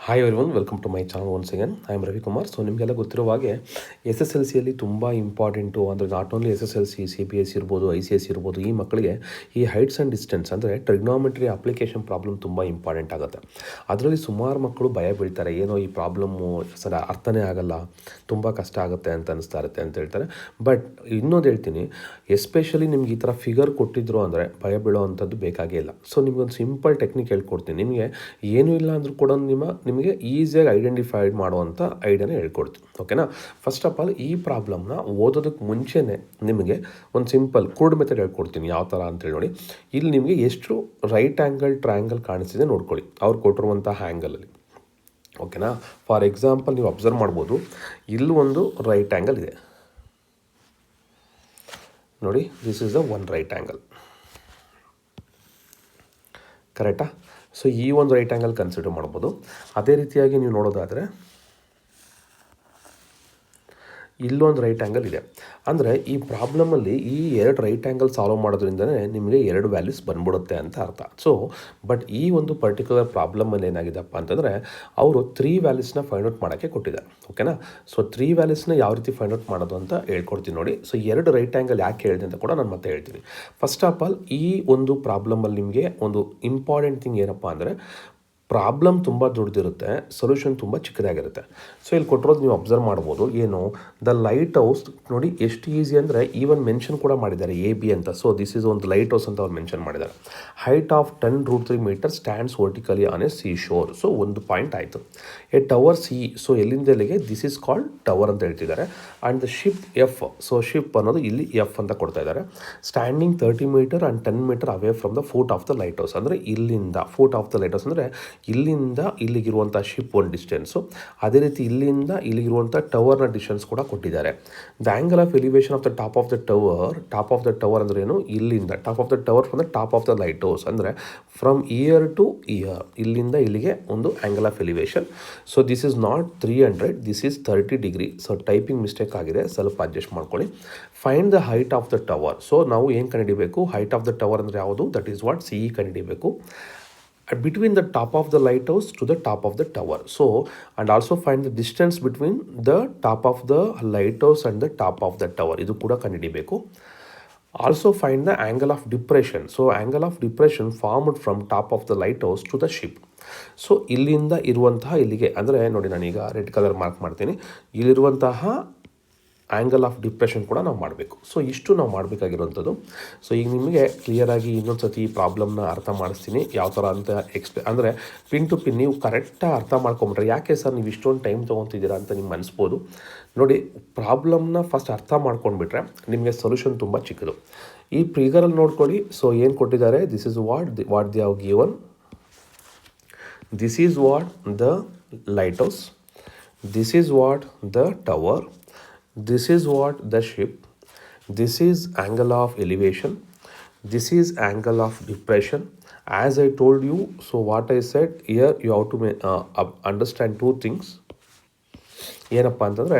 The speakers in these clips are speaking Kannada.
Hi everyone, welcome to my channel once again. I am Ravikumar. So ನಿಮಗೆಲ್ಲ ಗೊತ್ತಿರುವ ಹಾಗೆ SSLCಯಲ್ಲಿ ತುಂಬ ಇಂಪಾರ್ಟೆಂಟು ಅಂದರೆ ನಾಟ್ ಓನ್ಲಿ SSLC, CBSE ಇರ್ಬೋದು, ICSE ಇರ್ಬೋದು, ಈ ಮಕ್ಕಳಿಗೆ ಈ ಹೈಟ್ಸ್ ಆ್ಯಂಡ್ ಡಿಸ್ಟೆನ್ಸ್ ಅಂದರೆ ಟ್ರಿಗ್ನೋಮೆಟ್ರಿ ಅಪ್ಲಿಕೇಶನ್ ಪ್ರಾಬ್ಲಮ್ ತುಂಬ ಇಂಪಾರ್ಟೆಂಟ್ ಆಗುತ್ತೆ. ಅದರಲ್ಲಿ ಸುಮಾರು ಮಕ್ಕಳು ಭಯ ಬೀಳ್ತಾರೆ, ಏನೋ ಈ ಪ್ರಾಬ್ಲಮ್ಮು ಅರ್ಥನೇ ಆಗಲ್ಲ, ತುಂಬ ಕಷ್ಟ ಆಗುತ್ತೆ ಅಂತ ಅನಿಸ್ತಾ ಇರುತ್ತೆ ಅಂತ ಹೇಳ್ತಾರೆ. ಬಟ್ ಇನ್ನೊಂದು ಹೇಳ್ತೀನಿ, ಎಸ್ಪೆಷಲಿ ನಿಮ್ಗೆ ಈ ಥರ ಫಿಗರ್ ಕೊಟ್ಟಿದ್ರು ಅಂದರೆ ಭಯ ಬೀಳೋ ಅಂಥದ್ದು ಬೇಕಾಗೇ ಇಲ್ಲ. ಸೊ ನಿಮ್ಗೊಂದು ಸಿಂಪಲ್ ಟೆಕ್ನಿಕ್ ಹೇಳ್ಕೊಡ್ತೀನಿ. ನಿಮಗೆ ಏನೂ ಇಲ್ಲ ಅಂದರೂ ಕೂಡ ನಿಮಗೆ ಈಸಿಯಾಗಿ ಐಡೆಂಟಿಫೈ ಮಾಡುವಂಥ ಐಡಿಯಾನ ಹೇಳ್ಕೊಡ್ತೀನಿ. ಓಕೆನಾ? ಫಸ್ಟ್ ಆಫ್ ಆಲ್ ಈ ಪ್ರಾಬ್ಲಮ್ನ ಓದೋದಕ್ಕೆ ಮುಂಚೆನೇ ನಿಮಗೆ ಒಂದು ಸಿಂಪಲ್ ಕೋಡ್ ಮೆಥಡ್ ಹೇಳ್ಕೊಡ್ತೀನಿ. ಯಾವ ಥರ ಅಂತೇಳಿ ನೋಡಿ. ಇಲ್ಲಿ ನಿಮಗೆ ಎಷ್ಟು ರೈಟ್ ಆ್ಯಂಗಲ್ ಟ್ರಯಾಂಗಲ್ ಕಾಣಿಸ್ತಿದೆ ನೋಡ್ಕೊಳ್ಳಿ, ಅವ್ರು ಕೊಟ್ಟಿರುವಂಥ ಆ್ಯಂಗಲಲ್ಲಿ. ಓಕೆನಾ? ಫಾರ್ ಎಕ್ಸಾಂಪಲ್ ನೀವು ಅಬ್ಸರ್ವ್ ಮಾಡ್ಬೋದು, ಇಲ್ಲಿ ಒಂದು ರೈಟ್ ಆ್ಯಂಗಲ್ ಇದೆ ನೋಡಿ. This is the one right angle. ಕರೆಕ್ಟಾ? ಸೊ ಈ ಒಂದು ರೈಟ್ ಆ್ಯಂಗಲ್ ಕನ್ಸಿಡರ್ ಮಾಡ್ಬೋದು. ಅದೇ ರೀತಿಯಾಗಿ ನೀವು ನೋಡೋದಾದರೆ ಇಲ್ಲೊಂದು ರೈಟ್ ಆ್ಯಂಗಲ್ ಇದೆ. ಅಂದರೆ ಈ ಪ್ರಾಬ್ಲಮಲ್ಲಿ ಈ ಎರಡು ರೈಟ್ ಆ್ಯಂಗಲ್ ಸಾಲ್ವ್ ಮಾಡೋದ್ರಿಂದನೇ ನಿಮಗೆ ಎರಡು ವ್ಯಾಲ್ಯೂಸ್ ಬಂದ್ಬಿಡುತ್ತೆ ಅಂತ ಅರ್ಥ. ಸೊ ಬಟ್ ಈ ಒಂದು ಪರ್ಟಿಕ್ಯುಲರ್ ಪ್ರಾಬ್ಲಮಲ್ಲಿ ಏನಾಗಿದೆಪ್ಪ ಅಂತಂದರೆ ಅವರು 3 ವ್ಯಾಲ್ಯೂಸ್ನ ಫೈಂಡ್ ಔಟ್ ಮಾಡೋಕ್ಕೆ ಕೊಟ್ಟಿದ್ದಾರೆ. ಓಕೆನಾ? ಸೊ 3 ವ್ಯಾಲ್ಯೂಸ್ನ ಯಾವ ರೀತಿ ಫೈಂಡ್ ಔಟ್ ಮಾಡೋದು ಅಂತ ಹೇಳ್ಕೊಡ್ತೀನಿ ನೋಡಿ. ಸೊ ಎರಡು ರೈಟ್ ಆ್ಯಂಗಲ್ ಯಾಕೆ ಹೇಳಿದೆ ಅಂತ ಕೂಡ ನಾನು ಮತ್ತೆ ಹೇಳ್ತೀನಿ. ಫಸ್ಟ್ ಆಫ್ ಆಲ್ ಈ ಒಂದು ಪ್ರಾಬ್ಲಮಲ್ಲಿ ನಿಮಗೆ ಒಂದು ಇಂಪಾರ್ಟೆಂಟ್ ಥಿಂಗ್ ಏನಪ್ಪ ಅಂದರೆ, ಪ್ರಾಬ್ಲಮ್ ತುಂಬ ದೊಡ್ಡದಿರುತ್ತೆ, ಸೊಲ್ಯೂಷನ್ ತುಂಬ ಚಿಕ್ಕದಾಗಿರುತ್ತೆ. ಸೊ ಇಲ್ಲಿ ಕೊಟ್ಟಿರೋದು ನೀವು ಅಬ್ಸರ್ವ್ ಮಾಡ್ಬೋದು. ಏನು, ದ ಲೈಟ್ ಹೌಸ್ ನೋಡಿ ಎಷ್ಟು ಈಸಿ ಅಂದರೆ ಈವನ್ ಮೆನ್ಷನ್ ಕೂಡ ಮಾಡಿದ್ದಾರೆ AB ಅಂತ. ಸೊ ದಿಸ್ ಈಸ್ ಒಂದು ಲೈಟ್ ಹೌಸ್ ಅಂತ ಅವ್ರು ಮೆನ್ಷನ್ ಮಾಡಿದ್ದಾರೆ. Height of 10√3 metre stands vertically on a sea shore. So ಒಂದು ಪಾಯಿಂಟ್ ಆಯಿತು. ಎ ಟವರ್ ಸಿ, ಸೊ ಎಲ್ಲಿಂದ ಎಲ್ಲಿಗೆ, ದಿಸ್ ಈಸ್ ಕಾಲ್ಡ್ ಟವರ್ ಅಂತ ಹೇಳ್ತಿದ್ದಾರೆ. And the ship F, so ship ಅನ್ನೋದು ಇಲ್ಲಿ F ಅಂತ ಕೊಡ್ತಾ ಇದ್ದಾರೆ. Standing 30 metre and 10 metre away from the foot of the lighthouse. ಅಂದರೆ ಇಲ್ಲಿಂದ foot of the lighthouse ಅಂದರೆ ಇಲ್ಲಿಂದ ಇಲ್ಲಿಗಿರುವಂಥ ಶಿಪ್ ಒಂದು ಡಿಸ್ಟೆನ್ಸು. ಅದೇ ರೀತಿ ಇಲ್ಲಿಂದ ಇಲ್ಲಿಗಿರುವಂಥ ಟವರ್ನ ಡಿಸ್ಟೆನ್ಸ್ ಕೂಡ ಕೊಟ್ಟಿದ್ದಾರೆ. The angle of elevation of the top of the tower ಅಂದರೆ ಏನು, ಇಲ್ಲಿಂದ top of the tower from the top of the lighthouse ಅಂದರೆ ಫ್ರಮ್ ಇಯರ್ ಟು ಇಯರ್, ಇಲ್ಲಿಂದ ಇಲ್ಲಿಗೆ ಒಂದು angle of elevation. So this is not 300, this is 30 degree. So typing mistake ಆಗಿದೆ, ಸ್ವಲ್ಪ ಅಡ್ಜಸ್ಟ್ ಮಾಡ್ಕೊಳ್ಳಿ. Find the height of the tower. So ನಾವು ಏನು ಕಂಡುಹಿಡಿಬೇಕು, ಹೈಟ್ ಆಫ್ ದ ಟವರ್ ಅಂದರೆ ಯಾವುದು, ದಟ್ ಈಸ್ ವಾಟ್ CE ಕಂಡುಹಿಡಿಬೇಕು. Between the top of the lighthouse to the top of the tower. So and also find the distance between the top of the lighthouse and the top of the tower. ಇದು ಕೂಡ ಕಂಡುಹಿಡಿಬೇಕು. Also find the angle of depression. So angle of depression formed from top of the lighthouse to the ship. So ಇಲ್ಲಿಂದ ಇರುವಂತಹ ಇಲ್ಲಿಗೆ ಅಂದರೆ ನೋಡಿ, ನಾನೀಗ ರೆಡ್ ಕಲರ್ ಮಾರ್ಕ್ ಮಾಡ್ತೀನಿ. ಇಲ್ಲಿರುವಂತಹ ಆ್ಯಂಗಲ್ ಆಫ್ ಡಿಪ್ರೆಷನ್ ಕೂಡ ನಾವು ಮಾಡಬೇಕು. ಸೊ ಇಷ್ಟು ನಾವು ಮಾಡಬೇಕಾಗಿರುವಂಥದ್ದು. ಸೊ ಈಗ ನಿಮಗೆ ಕ್ಲಿಯರಾಗಿ ಇನ್ನೊಂದು ಸತಿ ಈ ಪ್ರಾಬ್ಲಮ್ನ ಅರ್ಥ ಮಾಡಿಸ್ತೀನಿ ಯಾವ ಥರ ಅಂತ ಅಂದರೆ ಪಿನ್ ಟು ಪಿನ್ ನೀವು ಕರೆಕ್ಟಾಗಿ ಅರ್ಥ ಮಾಡ್ಕೊಂಬಿಟ್ರೆ, ಯಾಕೆ ಸರ್ ನೀವು ಇಷ್ಟೊಂದು ಟೈಮ್ ತೊಗೊತಿದ್ದೀರಾ ಅಂತ ನಿಮ್ಗೆ ಅನಿಸ್ಬೋದು. ನೋಡಿ, ಪ್ರಾಬ್ಲಮ್ನ ಫಸ್ಟ್ ಅರ್ಥ ಮಾಡ್ಕೊಂಡ್ಬಿಟ್ರೆ ನಿಮಗೆ ಸೊಲ್ಯೂಷನ್ ತುಂಬ ಚಿಕ್ಕದು. ಈ ಫಿಗರಲ್ಲಿ ನೋಡ್ಕೊಳ್ಳಿ. ಸೊ ಏನು ಕೊಟ್ಟಿದ್ದಾರೆ, this is what they have given. This is what the light house, this is what the tower, this is what the ship, this is angle of elevation, this is angle of depression. As I told you, so what I said here, you have to understand two things. ಏನಪ್ಪ ಅಂತಂದರೆ,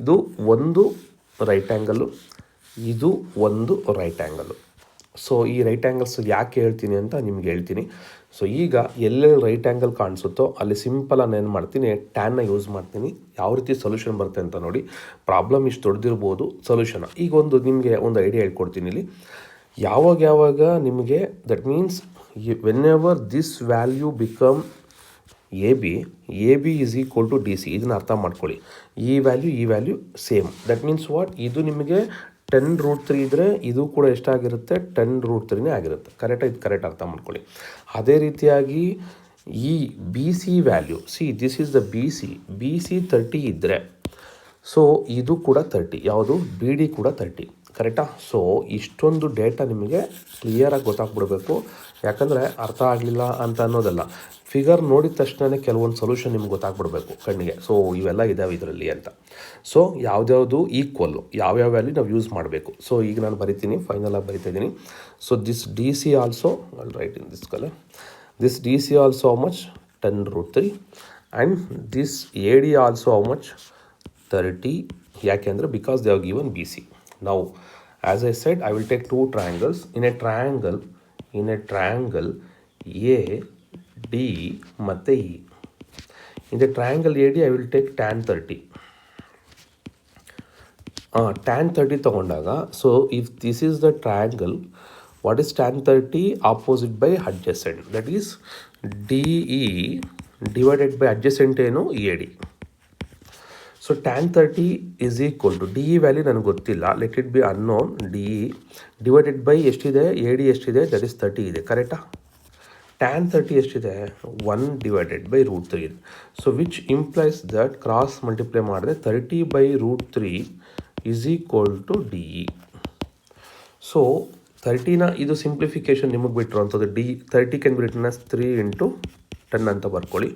ಇದು ಒಂದು ರೈಟ್ ಆ್ಯಂಗಲ್ಲು, ಇದು ಒಂದು ರೈಟ್ ಆ್ಯಂಗಲ್ಲು. ಸೊ ಈ ರೈಟ್ ಆ್ಯಂಗಲ್ಸ್ ಯಾಕೆ ಹೇಳ್ತೀನಿ ಅಂತ ನಿಮ್ಗೆ ಹೇಳ್ತೀನಿ. ಸೊ ಈಗ ಎಲ್ಲೆಲ್ಲಿ ರೈಟ್ ಆ್ಯಂಗಲ್ ಕಾಣಿಸುತ್ತೋ ಅಲ್ಲಿ ಸಿಂಪಲ್ ನಾನು ಏನು ಮಾಡ್ತೀನಿ, ಟ್ಯಾನ್ನ ಯೂಸ್ ಮಾಡ್ತೀನಿ. ಯಾವ ರೀತಿ ಸೊಲ್ಯೂಷನ್ ಬರುತ್ತೆ ಅಂತ ನೋಡಿ. ಪ್ರಾಬ್ಲಮ್ ಇಷ್ಟು ದೊಡ್ಡದಿರ್ಬೋದು, ಸೊಲ್ಯೂಷನ್ ಈಗ ನಿಮಗೆ ಒಂದು ಐಡಿಯಾ ಹೇಳ್ಕೊಡ್ತೀನಿ. ಇಲ್ಲಿ ಯಾವಾಗ ನಿಮಗೆ that means whenever this value become AB is equal to DC. ಇದನ್ನು ಅರ್ಥ ಮಾಡ್ಕೊಳ್ಳಿ. ಈ value same. That means what, ಇದು ನಿಮಗೆ 10√3 ಇದ್ದರೆ ಇದು ಕೂಡ ಎಷ್ಟಾಗಿರುತ್ತೆ, 10√3 ಆಗಿರುತ್ತೆ. ಇದು ಕರೆಕ್ಟ್ ಅರ್ಥ ಮಾಡ್ಕೊಳ್ಳಿ. ಅದೇ ರೀತಿಯಾಗಿ ಈ BC value, this is the BC 30 ಇದ್ದರೆ, ಸೊ ಇದು ಕೂಡ 30, ಯಾವುದು BD ಕೂಡ 30. ಕರೆಕ್ಟಾ? ಸೊ ಇಷ್ಟೊಂದು ಡೇಟಾ ನಿಮಗೆ ಕ್ಲಿಯರಾಗಿ ಗೊತ್ತಾಗ್ಬಿಡ್ಬೇಕು. ಯಾಕಂದರೆ ಅರ್ಥ ಆಗಲಿಲ್ಲ ಅಂತ ಅನ್ನೋದಲ್ಲ, ಫಿಗರ್ ನೋಡಿದ ತಕ್ಷಣ ಕೆಲವೊಂದು ಸೊಲ್ಯೂಷನ್ ನಿಮ್ಗೆ ಗೊತ್ತಾಗ್ಬಿಡ್ಬೇಕು ಕಣ್ಣಿಗೆ. ಸೊ ಇವೆಲ್ಲ ಇದ್ದಾವೆ ಇದರಲ್ಲಿ ಅಂತ. ಸೊ ಯಾವ್ದ್ಯಾವುದು ಈಕ್ವಲ್ಲು, ಯಾವ್ಯಾವ ವ್ಯಾಲ್ಯೂ ನಾವು ಯೂಸ್ ಮಾಡಬೇಕು. ಸೊ ಈಗ ನಾನು ಬರಿತೀನಿ, ಫೈನಲಾಗಿ ಬರಿತಾ ಇದ್ದೀನಿ. So this DC also, I'll right in this colour, this DC also how much, 10√3, and this AD also how much, 30. ಯಾಕೆ ಅಂದರೆ because they have given BC. Now, as I said, I will take two triangles. In a triangle A, D ಮತ್ತು E. In the triangle AD, I will take tan 30. Tan 30 ತಗೊಂಡಾಗ, so if this is the triangle, what is tan 30? Opposite by adjacent. That is DE divided by adjacent ಏನು AD. So tan 30 is equal to DE value ನನಗೆ ಗೊತ್ತಿಲ್ಲ, let it be unknown. DE divided by ಎಷ್ಟಿದೆ, AD ಎಷ್ಟಿದೆ, ದಟ್ ಇಸ್ 30 ಇದೆ, ಕರೆಕ್ಟಾ? tan 30 ಎಷ್ಟಿದೆ, 1 ಡಿವೈಡೆಡ್ ಬೈ √3 ಇದೆ. So which implies that cross multiply ಮಾಡಿದ್ರೆ 30 by √3 is equal to DE. So 30ನ ಇದು ಸಿಂಪ್ಲಿಫಿಕೇಶನ್ ನಿಮಗೆ ಬಿಟ್ಟಿರುವಂಥದ್ದು. 30 can be written as 3 into 10 ಅಂತ ಬರ್ಕೊಳ್ಳಿ,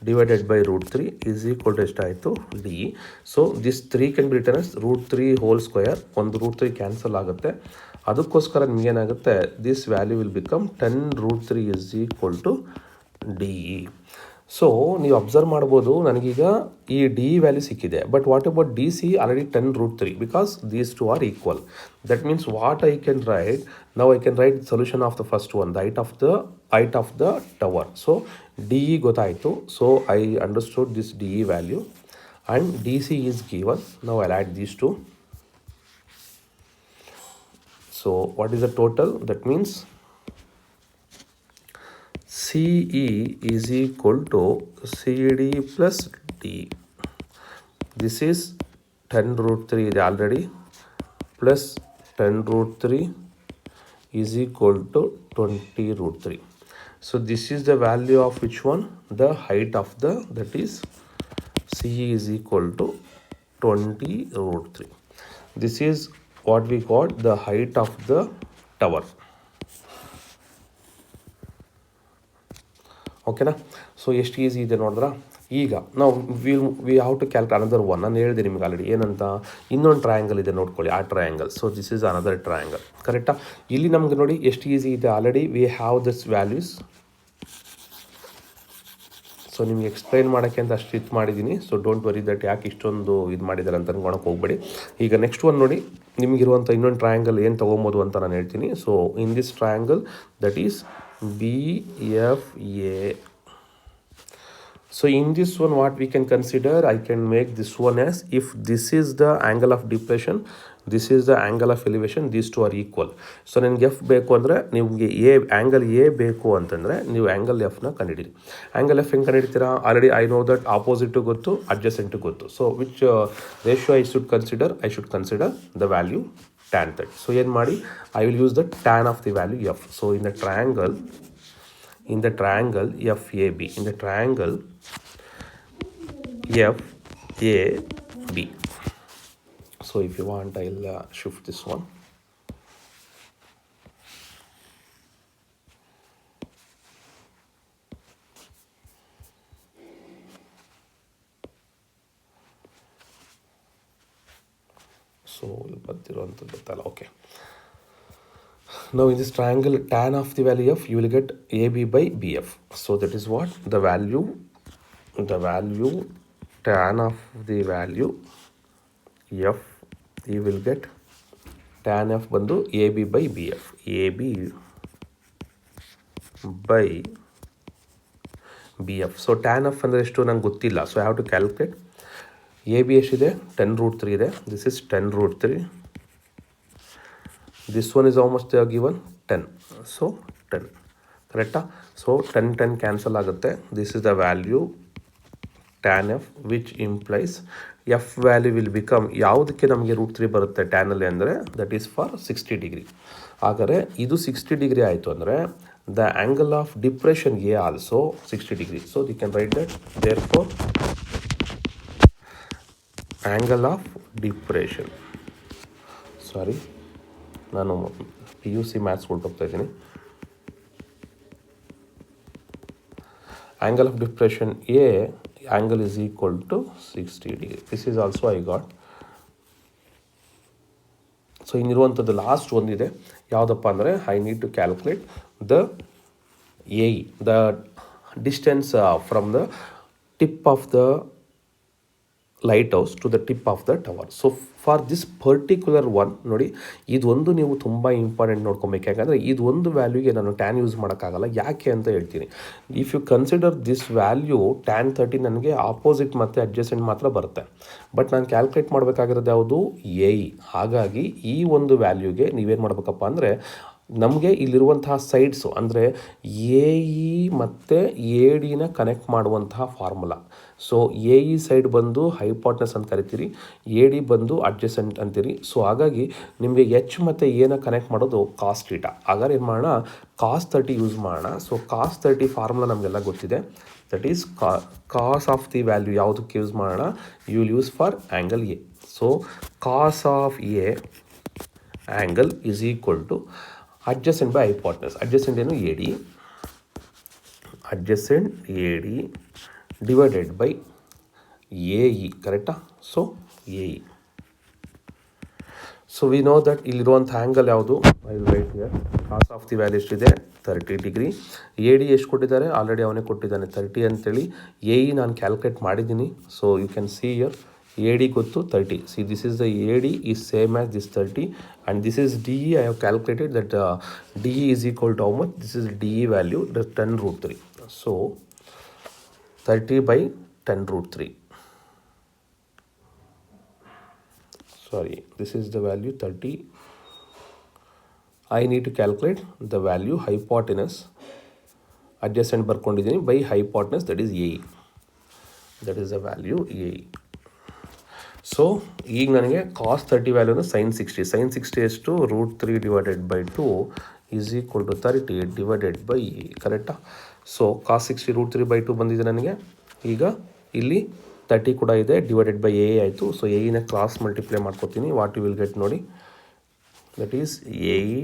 divided by √3 is equal to ಎಷ್ಟಾಯಿತು, DE. So this 3 can be written as √3 whole square. ಒಂದು √3 ಕ್ಯಾನ್ಸಲ್ ಆಗುತ್ತೆ, ಅದಕ್ಕೋಸ್ಕರ ನಿಮಗೇನಾಗುತ್ತೆ, this value will become 10 √3 is equal to DE. So ನೀವು ಅಬ್ಸರ್ವ್ ಮಾಡ್ಬೋದು, ನನಗೀಗ ಈ DE ವ್ಯಾಲ್ಯೂ ಸಿಕ್ಕಿದೆ, but what about DC? Already 10 √3, because these two are equal. That means what I can write, now I can write solution of the first one, ದ height of the tower. So DE ಗೊತ್ತಾಯಿತು, so I understood this DE value and DC is given. Now I add these two. So what is the total? That means CE is equal to CD plus D. This is 10 √3 ಇದೆ already, plus 10 √3 is equal to 20 √3. So this is the value of which one? The height of the, that is CE is equal to 20 √3. This is what we call the height of the tower. ಓಕೆನಾ? ಸೊ ಎಷ್ಟು ಈಸಿ ಇದೆ ನೋಡಿದ್ರಾ? ಈಗ ನಾವು we how to calculate another one. ನಾನು ಹೇಳಿದೆ ನಿಮ್ಗೆ ಆಲ್ರೆಡಿ ಏನಂತ, ಇನ್ನೊಂದು ಟ್ರಯಾಂಗಲ್ ಇದೆ ನೋಡ್ಕೊಳ್ಳಿ, ಆ triangle. So this is another triangle, ಕರೆಕ್ಟಾ? ಇಲ್ಲಿ ನಮ್ಗೆ ನೋಡಿ ಎಷ್ಟು ಈಸಿ ಇದೆ, already we have this values. So ನಿಮ್ಗೆ ಎಕ್ಸ್ಪ್ಲೈನ್ ಮಾಡೋಕ್ಕೆ ಅಂತ ಅಷ್ಟು ಇದು ಮಾಡಿದ್ದೀನಿ. ಸೊ ಡೋಂಟ್ ವರಿ ದಟ್ ಯಾಕೆ ಇಷ್ಟೊಂದು ಇದು ಮಾಡಿದ್ದಾರೆ ಅಂತ ಅನ್ಕೊಳಕ್ಕೆ ಹೋಗ್ಬೇಡಿ. ಈಗ ನೆಕ್ಸ್ಟ್ ಒನ್ ನೋಡಿ, ನಿಮಗಿರುವಂಥ ಇನ್ನೊಂದು ಟ್ರಯಾಂಗಲ್ ಏನು ತೊಗೊಬೋದು ಅಂತ ನಾನು ಹೇಳ್ತೀನಿ. So in this triangle, that is BFA. So in this one, what we can consider, I can make this one as, if this is the angle of depression, this is the angle of elevation, these two are equal. So ನನಗೆ F ಬೇಕು ಅಂದರೆ, ನಿಮಗೆ ಆ್ಯಂಗಲ್ A ಬೇಕು ಅಂತಂದರೆ ನೀವು ಆ್ಯಂಗಲ್ Fನ ಕಂಡುಹಿಡಿರಿ. ಆ್ಯಂಗಲ್ F ಹೆಂಗೆ ಕಂಡುಹಿಡ್ತೀರಾ? Already I know that opposite ಗೊತ್ತು, ಅಡ್ಜಸೆಂಟು ಗೊತ್ತು. So which ratio I should consider? I should consider the value tan 30. So ಏನು ಮಾಡಿ, I will use the tan of the value F. So in the triangle FAB, in the triangle FAB. So if you want, I'll shift this one. So ಇಲ್ಲಿ ಬರ್ತಿರುವಂಥದ್ದು ಗೊತ್ತಲ್ಲ, okay. Now in this triangle tan of the value F, you will get AB by BF. So that is what? The value tan of the value F, you will get tan F ಬಂದು AB by BF. AB by BF. So tan F ಅಂದರೆ ಎಷ್ಟು ನಂಗೆ ಗೊತ್ತಿಲ್ಲ. So I have to calculate. AB ಎಷ್ಟಿದೆ? 10 √3 ಇದೆ. This is 10 √3. This one is how much they are given? 10. So 10. ಕರೆಕ್ಟಾ? ಸೊ 10 ಕ್ಯಾನ್ಸಲ್ ಆಗುತ್ತೆ. This is the value tan F, which implies F value will become, ಯಾವುದಕ್ಕೆ ನಮಗೆ √3 ಬರುತ್ತೆ ಟ್ಯಾನಲ್ಲಿ ಅಂದರೆ, ದಟ್ ಈಸ್ ಫಾರ್ 60 ಡಿಗ್ರಿ. ಹಾಗಾದರೆ ಇದು 60 ಡಿಗ್ರಿ ಆಯಿತು ಅಂದರೆ the angle of depression A also 60 degree. So we can write that, therefore angle of depression, sorry ನಾನು PUC ಮ್ಯಾಥ್ಸ್ ಹೊರಟೋಗ್ತಾ ಇದ್ದೀನಿ. Angle of depression A angle is equal to 60 degree. This is also I got. So ಇನ್ನಿರುವಂಥದ್ದು ಲಾಸ್ಟ್ ಒಂದಿದೆ, ಯಾವುದಪ್ಪ ಅಂದರೆ I need to calculate the AE, the distance from the tip of the lighthouse to the tip of the tower. So for this particular one ನೋಡಿ, ಇದೊಂದು ನೀವು ತುಂಬ ಇಂಪಾರ್ಟೆಂಟ್ ನೋಡ್ಕೊಬೇಕು. ಯಾಕಂದರೆ ಇದೊಂದು ವ್ಯಾಲ್ಯೂಗೆ ನಾನು ಟ್ಯಾನ್ ಯೂಸ್ ಮಾಡೋಕ್ಕಾಗಲ್ಲ. ಯಾಕೆ ಅಂತ ಹೇಳ್ತೀನಿ. If you consider this value tan 30 ನನಗೆ ಆಪೋಸಿಟ್ ಮತ್ತು ಅಡ್ಜಸೆಂಟ್ ಮಾತ್ರ ಬರುತ್ತೆ. ಬಟ್ ನಾನು ಕ್ಯಾಲ್ಕುಲೇಟ್ ಮಾಡಬೇಕಾಗಿರೋದು ಯಾವುದು, ಎ ಇ. ಹಾಗಾಗಿ ಈ ಒಂದು ವ್ಯಾಲ್ಯೂಗೆ ನೀವೇನು ಮಾಡಬೇಕಪ್ಪ ಅಂದರೆ, ನಮಗೆ ಇಲ್ಲಿರುವಂತಹ ಸೈಡ್ಸು ಅಂದರೆ ಎ ಇ ಮತ್ತು ಎ ಡಿನ ಕನೆಕ್ಟ್ ಮಾಡುವಂತಹ formula. So A E side ಬಂದು ಹೈಪಾಟ್ನಸ್ ಅಂತ ಕರಿತೀರಿ, ಎ ಡಿ ಬಂದು ಅಡ್ಜಸೆಂಟ್ ಅಂತೀರಿ. ಸೊ ಹಾಗಾಗಿ ನಿಮಗೆ ಎಚ್ ಮತ್ತು ಎನ ಕನೆಕ್ಟ್ ಮಾಡೋದು ಕಾಸ್ ಥೀಟಾ. ಹಾಗಾದ್ರೆ ಏನು ಮಾಡೋಣ, ಕಾಸ್ 30 ಯೂಸ್ ಮಾಡೋಣ. ಸೊ ಕಾಸ್ 30 ಫಾರ್ಮುಲಾ ನಮಗೆಲ್ಲ ಗೊತ್ತಿದೆ. That is cos of the value ಯಾವುದಕ್ಕೆ ಯೂಸ್ ಮಾಡೋಣ, you will use for angle A. So cos of A angle is equal to adjacent by hypotenuse. Adjacent ಏನು, A D. Adjacent A D divided by A E. ಕರೆಕ್ಟಾ? So A E. So we know that ಇಲ್ಲಿರುವಂಥ ಆ್ಯಂಗಲ್ ಯಾವುದು, I will write here. Cos of the value ಎಷ್ಟಿದೆ, 30 ಡಿಗ್ರಿ. ಎ ಡಿ ಎಷ್ಟು ಕೊಟ್ಟಿದ್ದಾರೆ, ಆಲ್ರೆಡಿ ಅವನೇ ಕೊಟ್ಟಿದ್ದಾನೆ 30 ಅಂತೇಳಿ. ಎ ಇ ನಾನು ಕ್ಯಾಲ್ಕುಲೇಟ್ ಮಾಡಿದ್ದೀನಿ. So you can see here, A D ಗೊತ್ತು 30. See this is the A D is same as this 30 and this is D E. I have calculated that D E is equal to how much, this is D E value 10√3. So 30 by 10√3. Sorry, this is the value 30. I need to calculate the value hypotenuse. Adjacent ಬರ್ಕೊಂಡಿದ್ದೀನಿ by hypotenuse, that is A E. That is the value A E. So ಈಗ ನನಗೆ ಕಾಸ್ 30 ವ್ಯಾಲ್ಯೂನ sin 60. sin 60 ಎಷ್ಟು, √3 divided by 2 is equal to 30 divided by A. ಕರೆಕ್ಟಾ? ಸೊ ಕಾಸ್ 60 √3 by 2 ಬಂದಿದೆ ನನಗೆ. ಈಗ ಇಲ್ಲಿ 30 ಕೂಡ ಇದೆ, ಡಿವೈಡೆಡ್ ಬೈ ಎ ಆಯಿತು. ಸೊ ಎ ಇನ ಕ್ರಾಸ್ ಮಲ್ಟಿಪ್ಲೈ ಮಾಡ್ಕೋತೀನಿ. ವಾಟ್ ಯು ವಿಲ್ ಗೆಟ್ ನೋಡಿ, that is A E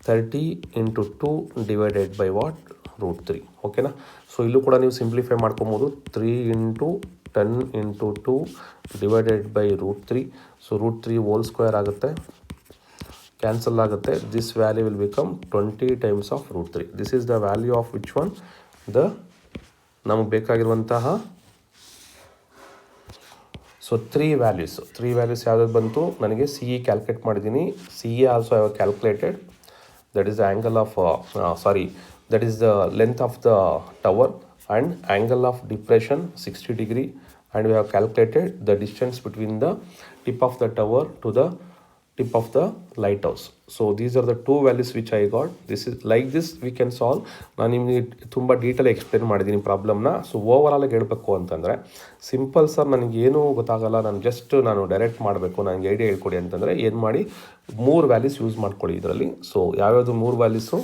30 into 2 divided by what, √3. ಓಕೆನಾ? ಸೊ ಇಲ್ಲೂ ಕೂಡ ನೀವು ಸಿಂಪ್ಲಿಫೈ ಮಾಡ್ಕೊಬೋದು. 3 into 10 into 2 divided by √3. So √3 whole square ಆಗುತ್ತೆ, ಕ್ಯಾನ್ಸಲ್ ಆಗುತ್ತೆ. This value will become 20 times of √3. This is the value of which one, ನಮಗೆ ಬೇಕಾಗಿರುವಂತಹ ಸೊ 3 ವ್ಯಾಲ್ಯೂಸ್ ಯಾವ್ದು ಬಂತು ನನಗೆ. ಸಿ ಇ ಕ್ಯಾಲ್ಕುಲೇಟ್ ಮಾಡಿದ್ದೀನಿ. C E also I have calculated. That is the angle of that is the length of the tower and angle of depression 60 degree, and we have calculated the distance between the tip of the tower to the tip of the lighthouse. So these are the 2 values which I got. This is like this we can solve. ನಾನು ನಿಮಗೆ ತುಂಬ ಡೀಟೇಲ್ ಎಕ್ಸ್ಪ್ಲೇನ್ ಮಾಡಿದ್ದೀನಿ ಪ್ರಾಬ್ಲಮ್ನ. ಸೊ ಓವರಾಲ್ ಆಗಿ ಹೇಳಬೇಕು ಅಂತಂದರೆ, ಸಿಂಪಲ್ ಸರ್ ನನಗೇನು ಗೊತ್ತಾಗಲ್ಲ, ನಾನು ಡೈರೆಕ್ಟ್ ಮಾಡಬೇಕು, ನನಗೆ ಐಡಿಯಾ ಹೇಳ್ಕೊಡಿ ಅಂತಂದರೆ ಏನು ಮಾಡಿ, 3 ವ್ಯಾಲ್ಯೂಸ್ ಯೂಸ್ ಮಾಡ್ಕೊಳ್ಳಿ ಇದರಲ್ಲಿ. ಸೊ ಯಾವ್ಯಾವುದು 3 values,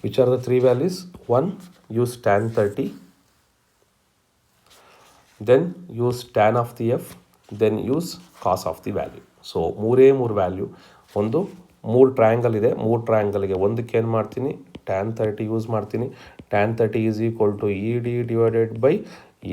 which are the 3 values? 1, use tan 30, then use tan of the f, then use cos of the value. So 3 value. ಒಂದು 3 ಟ್ರಯಾಂಗಲ್ ಇದೆ, 3 ಟ್ರಯಾಂಗಲ್ಗೆ ಒಂದಕ್ಕೆ ಏನು ಮಾಡ್ತೀನಿ, tan 30 ಯೂಸ್ ಮಾಡ್ತೀನಿ. tan 30 is equal to E D divided by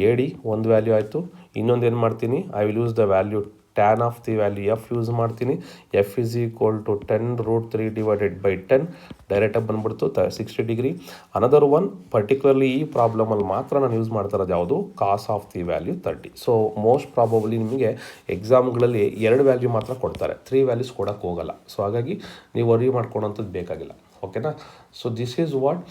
A D, ಒಂದು ವ್ಯಾಲ್ಯೂ ಆಯಿತು. ಇನ್ನೊಂದು ಏನು ಮಾಡ್ತೀನಿ, I will use the value tan of the value F use ಮಾಡ್ತೀನಿ. F is equal to 10√3 divided by 10, ಡೈರೆಕ್ಟಾಗಿ ಬಂದ್ಬಿಡ್ತು 60 ಡಿಗ್ರಿ. ಅನದರ್ ಒನ್ ಪರ್ಟಿಕ್ಯುಲರ್ಲಿ ಈ ಪ್ರಾಬ್ಲಮಲ್ಲಿ ಮಾತ್ರ ನಾನು ಯೂಸ್ ಮಾಡ್ತಾ ಇರೋದು ಯಾವುದು, cos of the value 30. So most probably ನಿಮಗೆ ಎಕ್ಸಾಮ್ಗಳಲ್ಲಿ 2 ವ್ಯಾಲ್ಯೂ ಮಾತ್ರ ಕೊಡ್ತಾರೆ, 3 ವ್ಯಾಲ್ಯೂಸ್ ಕೊಡೋಕ್ಕೆ ಹೋಗಲ್ಲ. ಸೊ ಹಾಗಾಗಿ ನೀವು ವರಿ ಮಾಡ್ಕೊಳೋಂಥದ್ದು ಬೇಕಾಗಿಲ್ಲ. ಓಕೆನಾ? ಸೊ ದಿಸ್ ಈಸ್ ವಾಟ್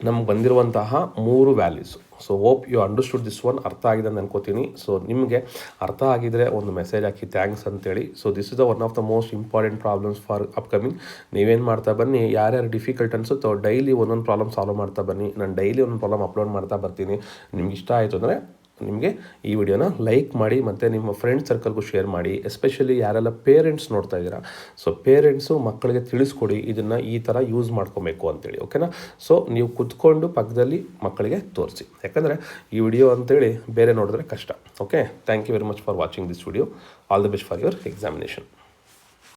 ನಮ್ಗೆ ಬಂದಿರುವಂತಹ 3 values. So hope you understood this one. ಅರ್ಥ ಆಗಿದೆ ಅಂತ ಅನ್ಕೋತೀನಿ. ಸೊ ನಿಮಗೆ ಅರ್ಥ ಆಗಿದರೆ ಒಂದು ಮೆಸೇಜ್ ಹಾಕಿ ಥ್ಯಾಂಕ್ಸ್ ಅಂತೇಳಿ. So this is the one of the most important problems for upcoming. ನೀವೇನು ಮಾಡ್ತಾ ಬನ್ನಿ, ಯಾರ್ಯಾರು ಡಿಫಿಕಲ್ಟ್ ಅನಿಸುತ್ತೋ ಡೈಲಿ ಒಂದೊಂದು ಪ್ರಾಬ್ಲಮ್ ಸಾಲ್ವ್ ಮಾಡ್ತಾ ಬನ್ನಿ. ನಾನು ಡೈಲಿ ಒಂದೊಂದು ಪ್ರಾಬ್ಲಮ್ ಅಪ್ಲೋಡ್ ಮಾಡ್ತಾ ಬರ್ತೀನಿ. ನಿಮ್ಗೆ ಇಷ್ಟ ಆಯಿತು ಅಂದರೆ ನಿಮಗೆ ಈ ವಿಡಿಯೋನ ಲೈಕ್ ಮಾಡಿ ಮತ್ತು ನಿಮ್ಮ ಫ್ರೆಂಡ್ಸ್ ಸರ್ಕಲ್ಗೂ ಶೇರ್ ಮಾಡಿ. ಎಸ್ಪೆಷಲಿ ಯಾರೆಲ್ಲ ಪೇರೆಂಟ್ಸ್ ನೋಡ್ತಾ ಇದ್ದೀರಾ, ಸೊ ಪೇರೆಂಟ್ಸು ಮಕ್ಕಳಿಗೆ ತಿಳಿಸ್ಕೊಡಿ ಇದನ್ನು ಈ ಥರ ಯೂಸ್ ಮಾಡ್ಕೊಬೇಕು ಅಂತೇಳಿ. ಓಕೆನಾ? ಸೊ ನೀವು ಕುತ್ಕೊಂಡು ಪಕ್ಕದಲ್ಲಿ ಮಕ್ಕಳಿಗೆ ತೋರಿಸಿ, ಯಾಕಂದರೆ ಈ ವಿಡಿಯೋ ಅಂತೇಳಿ ಬೇರೆ ನೋಡಿದ್ರೆ ಕಷ್ಟ. Okay, thank you very much for watching this video. All the best for your examination.